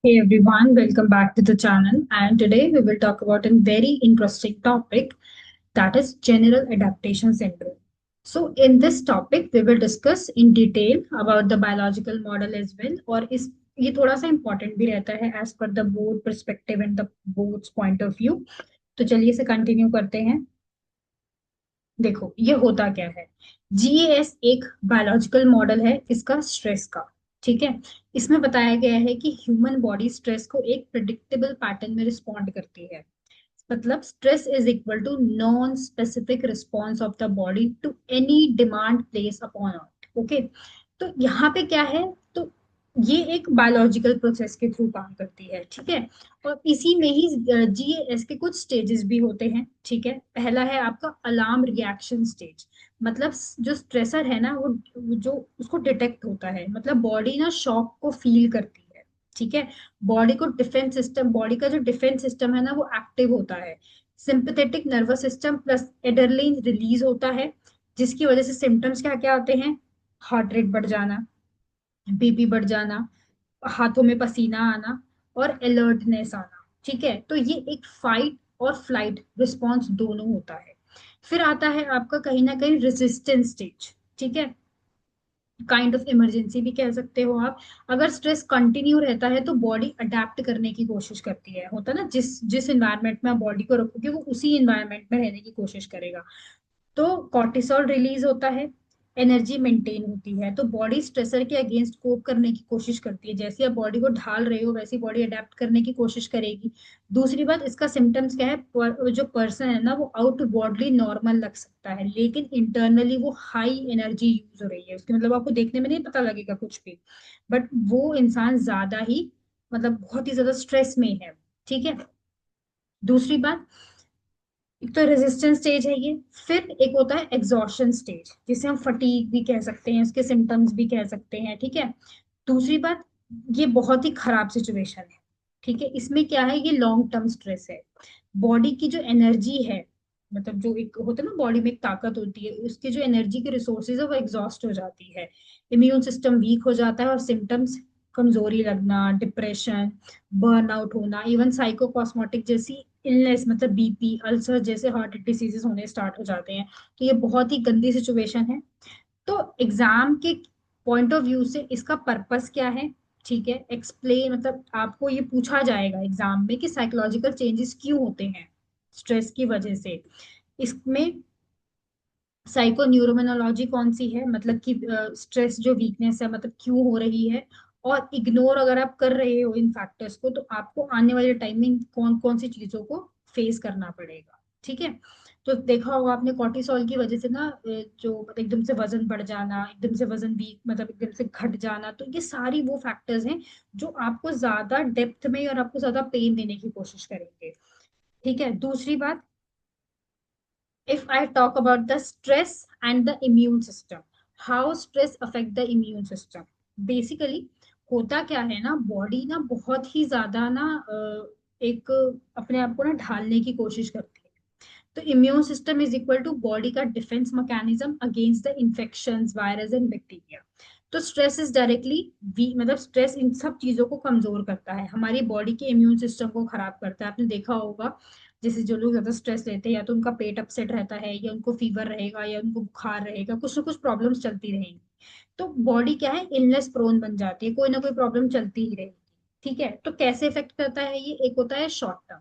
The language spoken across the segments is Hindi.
Hey everyone, welcome back to the channel. And today we will talk about a very interesting topic, that is general adaptation syndrome. So in this topic we will discuss in detail about the biological model as well, और इस ये थोड़ा सा important भी रहता है as per the board perspective and the board's point of view. तो चलिए इसे कंटिन्यू करते हैं। देखो ये होता क्या है। जीएएस एक बायोलॉजिकल मॉडल है इसका स्ट्रेस का। ठीक है। इसमें बताया गया है कि ह्यूमन बॉडी स्ट्रेस को एक प्रिडिक्टेबल पैटर्न में रिस्पॉन्ड करती है। मतलब stress is equal to non specific response of the body to any demand place upon it. Okay. तो यहाँ पे क्या है, तो ये एक बायोलॉजिकल प्रोसेस के थ्रू काम करती है। ठीक है। और इसी में ही जीएएस के कुछ स्टेजेस भी होते हैं। ठीक है। पहला है आपका अलार्म रिएक्शन स्टेज। मतलब जो स्ट्रेसर है ना वो जो उसको डिटेक्ट होता है, मतलब बॉडी ना शॉक को फील करती है। ठीक है। बॉडी का जो डिफेंस सिस्टम है ना वो एक्टिव होता है। Sympathetic nervous system plus adrenaline release होता है, जिसकी वजह से सिम्टम्स क्या क्या आते हैं। हार्ट रेट बढ़ जाना, बीपी बढ़ जाना, हाथों में पसीना आना और अलर्टनेस आना। ठीक है। तो ये एक फाइट और फ्लाइट रिस्पॉन्स दोनों होता है। फिर आता है आपका कहीं ना कहीं रेजिस्टेंस स्टेज। ठीक है। काइंड ऑफ इमरजेंसी भी कह सकते हो आप। अगर स्ट्रेस कंटिन्यू रहता है तो बॉडी अडेप्ट करने की कोशिश करती है। होता है ना, जिस जिस इन्वायरमेंट में आप बॉडी को रखोगे वो उसी इन्वायरमेंट में रहने की कोशिश करेगा। तो कॉर्टिसोल रिलीज होता है, एनर्जी मेंटेन होती है, तो बॉडी स्ट्रेसर के अगेंस्ट कोप करने की कोशिश करती है। जैसे आप बॉडी को ढाल रहे हो वैसी बॉडी अडेप्ट करने की कोशिश करेगी। दूसरी बात, इसका सिम्टम्स क्या है, जो पर्सन है ना वो आउटवर्डली नॉर्मल लग सकता है लेकिन इंटरनली वो हाई एनर्जी यूज हो रही है उसकी, मतलब आपको देखने में नहीं पता लगेगा कुछ भी, बट वो इंसान ज्यादा ही, मतलब बहुत ही ज्यादा स्ट्रेस में है। ठीक है। दूसरी बात, एक तो रेजिस्टेंस स्टेज है ये। फिर एक होता है एग्जॉशन स्टेज, जिसे हम फटीग भी कह सकते हैं, उसके सिम्टम्स भी कह सकते हैं। ठीक है। दूसरी बात, ये बहुत ही खराब सिचुएशन है। ठीक है। इसमें क्या है, ये लॉन्ग टर्म स्ट्रेस है। बॉडी की जो एनर्जी है, मतलब जो एक होता है ना बॉडी में एक ताकत होती है, उसके जो एनर्जी के रिसोर्सेज है वो एग्जॉस्ट हो जाती है। इम्यून सिस्टम वीक हो जाता है और सिम्टम्स कमजोरी लगना, डिप्रेशन, बर्नआउट होना, इवन साइकोकॉस्मोटिक जैसी इलनेस, मतलब बीपी, अल्सर जैसे हार्ट डिसीजेस होने स्टार्ट हो जाते हैं। तो ये बहुत ही गंदी सिचुएशन है। तो एग्जाम के पॉइंट ऑफ व्यू से इसका पर्पस क्या है। ठीक है। एक्सप्लेन, मतलब आपको ये पूछा जाएगा एग्जाम में कि साइकोलॉजिकल चेंजेस क्यों होते हैं स्ट्रेस की वजह से। इसमें साइको न्यूरोमेनोलॉजी कौन सी है, मतलब कि स्ट्रेस जो वीकनेस है मतलब क्यों हो रही है। और इग्नोर अगर आप कर रहे हो इन फैक्टर्स को तो आपको आने वाले टाइम में कौन कौन सी चीजों को फेस करना पड़ेगा। ठीक है। तो देखा होगा आपने कॉर्टिसोल की वजह से ना जो मतलब एकदम से वजन बढ़ जाना, एकदम से वजन वीक मतलब एकदम से घट जाना, तो ये सारी वो फैक्टर्स हैं जो आपको ज्यादा डेप्थ में और आपको ज्यादा पेन देने की कोशिश करेंगे। ठीक है। दूसरी बात, if I talk about the stress and the immune system, how stress affect the immune system, basically होता क्या है ना, बॉडी ना बहुत ही ज्यादा ना एक अपने आप को ना ढालने की कोशिश करती है। तो immune system is equal to body का defence mechanism against the infection, virus and bacteria. तो स्ट्रेस इज डायरेक्टली वी, मतलब स्ट्रेस इन सब चीजों को कमजोर करता है, हमारी बॉडी के इम्यून सिस्टम को खराब करता है। आपने देखा होगा जैसे जो लोग ज्यादा स्ट्रेस लेते हैं या तो उनका पेट अपसेट रहता है या उनको फीवर रहेगा या उनको बुखार रहेगा, कुछ ना कुछ प्रॉब्लम्स चलती रहेंगी। तो बॉडी क्या है, इलनेस प्रोन बन जाती है, कोई ना कोई प्रॉब्लम चलती ही रहेगी। ठीक है। तो कैसे इफेक्ट करता है ये, एक होता है शॉर्ट टर्म,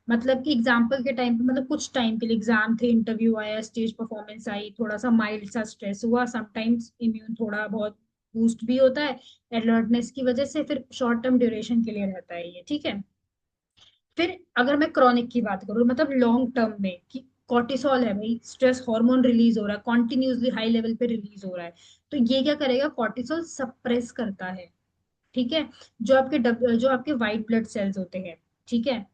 मतलब कि एग्जाम्पल के टाइम पे, मतलब कुछ टाइम के लिए एग्जाम थे, इंटरव्यू आया, स्टेज परफॉर्मेंस आई, थोड़ा सा माइल्ड सा स्ट्रेस हुआ, समटाइम्स इम्यून थोड़ा बहुत बूस्ट भी होता है अलर्टनेस की वजह से, फिर शॉर्ट टर्म ड्यूरेशन के लिए रहता है ये। ठीक है। फिर अगर मैं क्रॉनिक की बात करूँ, मतलब लॉन्ग टर्म में, कि कॉर्टिसोल है भाई, स्ट्रेस हार्मोन रिलीज हो रहा है, कॉन्टिन्यूसली हाई लेवल पे रिलीज हो रहा है, तो ये क्या करेगा, कॉर्टिसोल सप्रेस करता है। ठीक है। जो आपके व्हाइट ब्लड सेल्स होते हैं, ठीक है,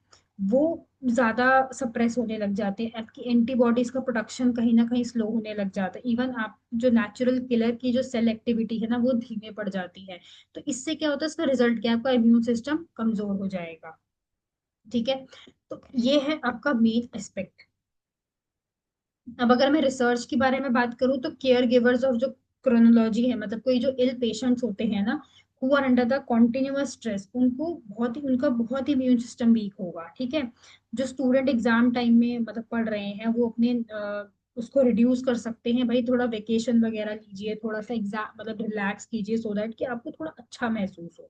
वो ज्यादा सप्रेस होने लग जाते हैं, आपकी एंटीबॉडीज का प्रोडक्शन कहीं ना कहीं स्लो होने लग जाता है, इवन आप जो नेचुरल किलर की जो सेल एक्टिविटी है ना वो धीमे पड़ जाती है। तो इससे क्या होता है, इसका रिजल्ट क्या है, आपका इम्यून सिस्टम कमजोर हो जाएगा। ठीक है। तो ये है आपका मेन एस्पेक्ट। अब अगर मैं रिसर्च के बारे में बात करूं तो केयर गिवर्स ऑफ जो क्रोनोलॉजी है, मतलब कोई जो इल पेशेंट्स होते हैं ना, who are under the continuous stress, उनका बहुत ही इम्यून सिस्टम वीक होगा, ठीक है। जो स्टूडेंट एग्जाम टाइम में मतलब पढ़ रहे हैं, वो अपने उसको रिड्यूस कर सकते हैं, भाई थोड़ा वेकेशन वगैरह लीजिए, थोड़ा सा एग्जाम मतलब रिलैक्स कीजिए, सो दैट कि आपको थोड़ा अच्छा महसूस हो।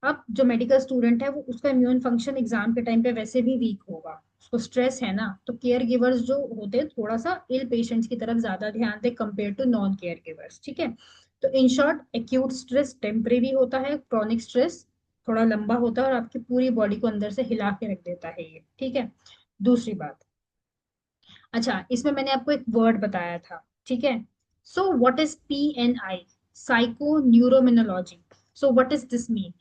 अब जो मेडिकल स्टूडेंट है, वो उसका इम्यून फंक्शन एग्जाम के टाइम पे वैसे भी वीक होगा, उसको स्ट्रेस है ना, तो केयर गिवर्स जो होते हैं थोड़ा सा इल पेशेंट्स की तरफ ज्यादा ध्यान दे compare to non caregivers, ठीक है। तो in short, acute stress temporary होता है, क्रॉनिक स्ट्रेस थोड़ा लंबा होता है और आपकी पूरी बॉडी को अंदर से हिला के रख देता है ये, ठीक है। दूसरी बात, अच्छा इसमें मैंने आपको एक वर्ड बताया था, ठीक है। So what is PNI? Psychoneuroimmunology. So what is this mean?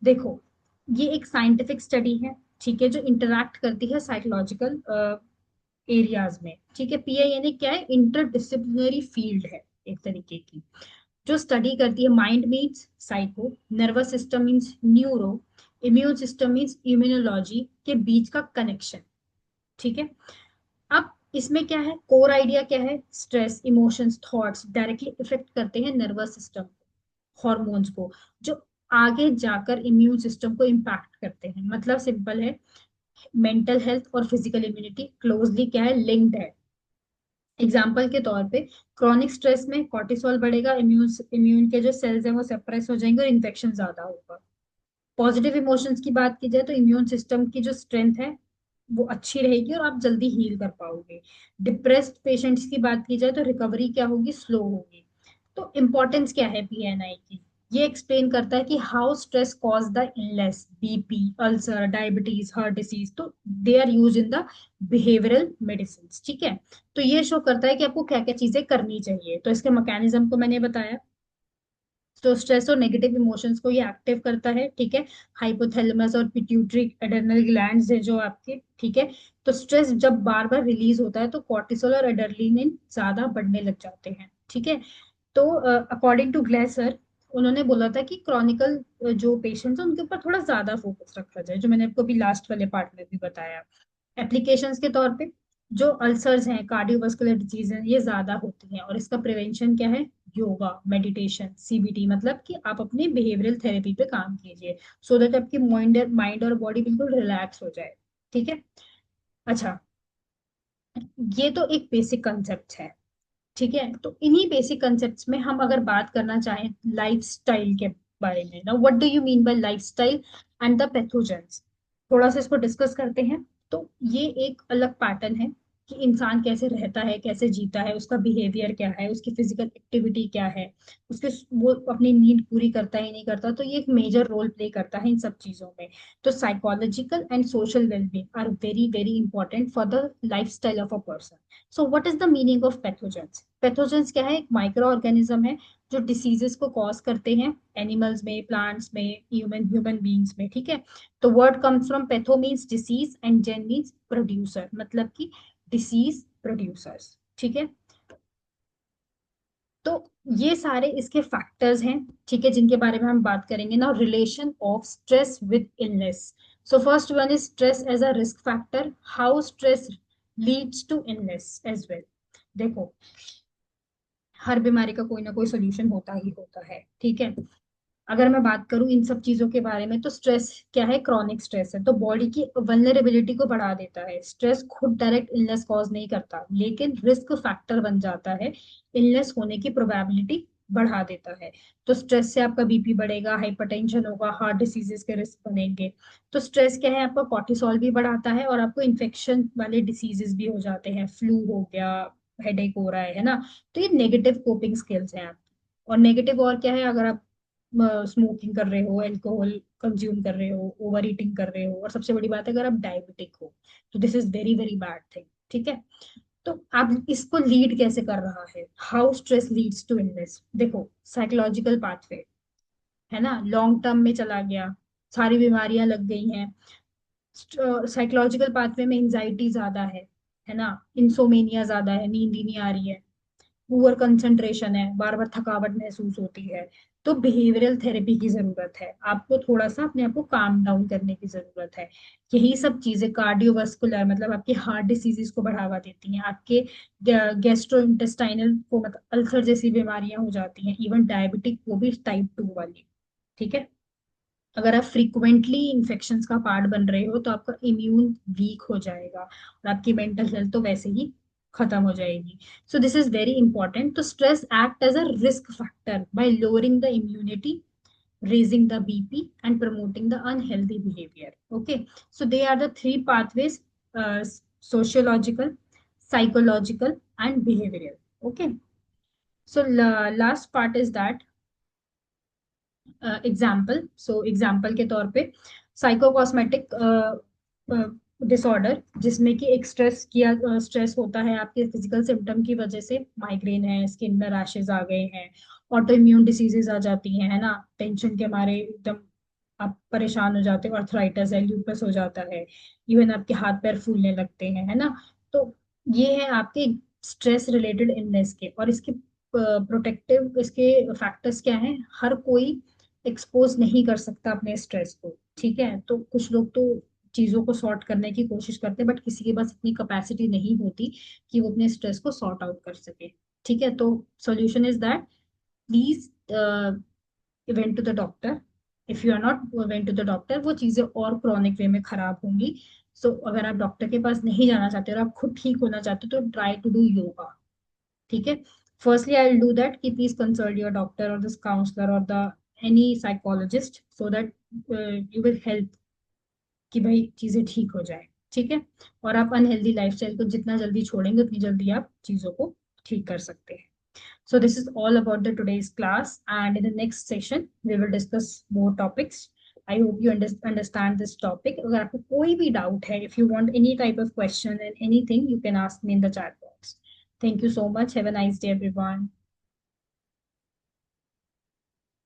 देखो, ये एक साइंटिफिक स्टडी है, ठीक है, जो इंटरैक्ट करती है साइकोलॉजिकल एरियाज में, ठीक है। PI यानी क्या है? इंटरडिसिप्लिनरी फील्ड है एक तरीके की, जो स्टडी करती है mind means psycho, nervous system means neuro, immune system means immunology के बीच का कनेक्शन, ठीक है। अब इसमें क्या है, कोर आइडिया क्या है? Stress, emotions, thoughts directly effect करते हैं नर्वस सिस्टम, हॉर्मोन्स को, जो आगे जाकर इम्यून सिस्टम को इम्पैक्ट करते हैं। मतलब सिंपल है, मेंटल हेल्थ और फिजिकल इम्यूनिटी क्लोजली क्या है, लिंक्ड है। एग्जाम्पल के तौर पे, क्रॉनिक स्ट्रेस में कॉर्टिसोल बढ़ेगा, इम्यून इम्यून के जो सेल्स हैं वो सेप्रेस हो जाएंगे और इन्फेक्शन ज्यादा होगा। पॉजिटिव इमोशंस की बात की जाए तो इम्यून सिस्टम की जो स्ट्रेंथ है वो अच्छी रहेगी और आप जल्दी हील कर पाओगे। डिप्रेस्ड पेशेंट्स की बात की जाए तो रिकवरी क्या होगी, स्लो होगी। तो इम्पोर्टेंस क्या है PNI की? ये एक्सप्लेन करता है कि how stress cause the illness, BP, ulcer, diabetes, heart disease, तो they are use in the behavioural medicine, ठीक है। तो ये शो करता है कि आपको क्या क्या चीजें करनी चाहिए, तो इसके मैकेनिज्म को मैंने बताया। तो स्ट्रेस और नेगेटिव इमोशंस को ये एक्टिव करता है, ठीक है। हाइपोथैलेमस और पिट्यूटरी एड्रेनल ग्लैंड्स है जो आपके, ठीक है। तो स्ट्रेस जब बार बार रिलीज होता है तो कॉर्टिसोल और एड्रेनलिन ज्यादा बढ़ने लग जाते हैं, ठीक है। तो अकॉर्डिंग टू ग्लेसर, उन्होंने बोला था कि क्रॉनिकल जो पेशेंट्स हैं उनके ऊपर थोड़ा ज्यादा फोकस रखा जाए, जो मैंने आपको अभी लास्ट वाले पार्ट में भी बताया। एप्लीकेशंस के तौर पे, जो अल्सर्स हैं, कार्डियोवास्कुलर डिजीज हैं, ये ज्यादा होती हैं और इसका प्रिवेंशन क्या है? योगा, मेडिटेशन, CBT, मतलब कि आप अपनी बिहेवियरल थेरेपी पे काम कीजिए, सो दैट आपकी माइंड माइंड और बॉडी बिल्कुल रिलैक्स हो जाए, ठीक है। अच्छा, ये तो एक बेसिक कंसेप्ट है, ठीक है। तो इन्हीं बेसिक कंसेप्ट्स में हम अगर बात करना चाहें लाइफस्टाइल के बारे में, ना what do you mean by lifestyle and the pathogens, थोड़ा सा इसको डिस्कस करते हैं। तो ये एक अलग पैटर्न है कि इंसान कैसे रहता है, कैसे जीता है, उसका बिहेवियर क्या है, उसकी फिजिकल एक्टिविटी क्या है, उसके वो अपनी नीड पूरी करता है या नहीं करता, तो ये एक मेजर रोल प्ले करता है इन सब चीजों में। तो psychological and social wellbeing are very very important for the lifestyle of a person. So what is the meaning of pathogens? Pathogens क्या है? एक माइक्रो ऑर्गेनिज्म है जो डिसीजेस को कॉज करते हैं, एनिमल्स में, प्लांट्स में, ह्यूमन ह्यूमन बींग्स में, ठीक है। तो word comes from patho means disease and gen means producer, मतलब कि डिसीज प्रोड्यूसर्स, ठीक है। तो ये सारे इसके फैक्टर्स हैं, ठीक है, जिनके बारे में हम बात करेंगे ना। Relation of stress with illness. So first one is stress as a risk factor, how stress leads to illness as well. देखो, हर बीमारी का कोई ना कोई सोल्यूशन होता ही होता है, ठीक है। अगर मैं बात करूं इन सब चीजों के बारे में, तो स्ट्रेस क्या है? क्रॉनिक स्ट्रेस है, तो बॉडी की वल्नरेबिलिटी को बढ़ा देता है। स्ट्रेस खुद डायरेक्ट इलनेस कॉज नहीं करता, लेकिन रिस्क फैक्टर बन जाता है, इलनेस होने की प्रोबेबिलिटी बढ़ा देता है। तो स्ट्रेस से आपका BP बढ़ेगा, हाइपरटेंशन होगा, हार्ट डिसीजेस के रिस्क बनेंगे। तो स्ट्रेस क्या है? आपका कॉर्टिसोल भी बढ़ाता है और आपको इन्फेक्शन वाले डिसीजेस भी हो जाते हैं, फ्लू हो गया, हेडेक हो रहा है ना। तो ये नेगेटिव कोपिंग स्किल्स हैं आपकी। और नेगेटिव और क्या है? अगर आप स्मोकिंग कर रहे हो, अल्कोहल कंज्यूम कर रहे हो, ओवर ईटिंग कर रहे हो, और सबसे बड़ी बात है अगर आप डायबिटिक हो, तो this is very very bad thing, ठीक है। तो अब इसको लीड कैसे कर रहा है? How stress leads to illness. देखो, साइकोलॉजिकल पाथवे है ना, लॉन्ग टर्म में चला गया, सारी बीमारियां लग गई हैं। साइकोलॉजिकल पाथवे में एंजाइटी ज्यादा है ना, इंसोमेनिया ज्यादा है, नींद ही नहीं आ रही है, पुअर कंसंट्रेशन है, बार बार थकावट महसूस होती है। तो बिहेवियरल थेरेपी की जरूरत है, आपको थोड़ा सा अपने आप को काम डाउन करने की जरूरत है। यही सब चीजें कार्डियोवास्कुलर, मतलब आपके हार्ट डिसीजेस को बढ़ावा देती हैं, आपके गैस्ट्रो इंटेस्टाइनल को, मतलब अल्सर जैसी बीमारियां हो जाती हैं, इवन डायबिटिक, वो भी टाइप 2 वाली, ठीक है। अगर आप फ्रीक्वेंटली इन्फेक्शंस का पार्ट बन रहे हो तो आपका इम्यून वीक हो जाएगा और आपकी मेंटल हेल्थ तो वैसे ही खत्म हो जाएगी। So this is very important. तो stress act as a risk factor by lowering the immunity, raising the BP, and promoting the unhealthy behavior. Okay, so they are the three pathways: sociological, psychological, and behavioral. Okay, so last part is that example. So example के तौर पे साइकोकॉस्मेटिक डिसऑर्डर, जिसमें कि एक स्ट्रेस होता है आपके फिजिकल सिम्टम की वजह से, माइग्रेन है, स्किन में रैशेज आ गए हैं, ऑटो इम्यून डिसीजेज आ जाती हैं, है ना, टेंशन के मारे एकदम आप परेशान हो जाते हो, अर्थराइटिस है, ल्यूपस हो जाता है, इवन आपके हाथ पैर फूलने लगते हैं, है ना। तो ये है आपके स्ट्रेस रिलेटेड इलनेस के। और इसके प्रोटेक्टिव इसके फैक्टर्स क्या हैं? हर कोई एक्सपोज नहीं कर सकता अपने स्ट्रेस को, ठीक है। तो कुछ लोग तो चीजों को सॉर्ट करने की कोशिश करते हैं, बट किसी के पास इतनी कैपेसिटी नहीं होती कि वो अपने स्ट्रेस को सॉर्ट आउट कर सके, ठीक है। तो solution is that please went to the doctor. If you are not went to the doctor, वो चीजें और क्रॉनिक वे में खराब होंगी। सो अगर आप डॉक्टर के पास नहीं जाना चाहते और आप खुद ठीक होना चाहते हो तो ट्राई टू डू योगा, ठीक है। Firstly I will do that कि प्लीज कंसल्ट योर डॉक्टर और द काउंसलर और the any psychologist, so that you will help कि भाई चीजें ठीक हो जाए, ठीक है। और आप अनहेल्दी लाइफस्टाइल को जितना जल्दी छोड़ेंगे उतनी जल्दी आप चीजों को ठीक कर सकते हैं। So this is all about the today's class, and in the next session we will discuss more topics. I hope you understand this topic. अगर आपको कोई भी doubt है, if you want any type of question and anything, you can ask me in the chat box. Thank you so much. Have a nice day, everyone.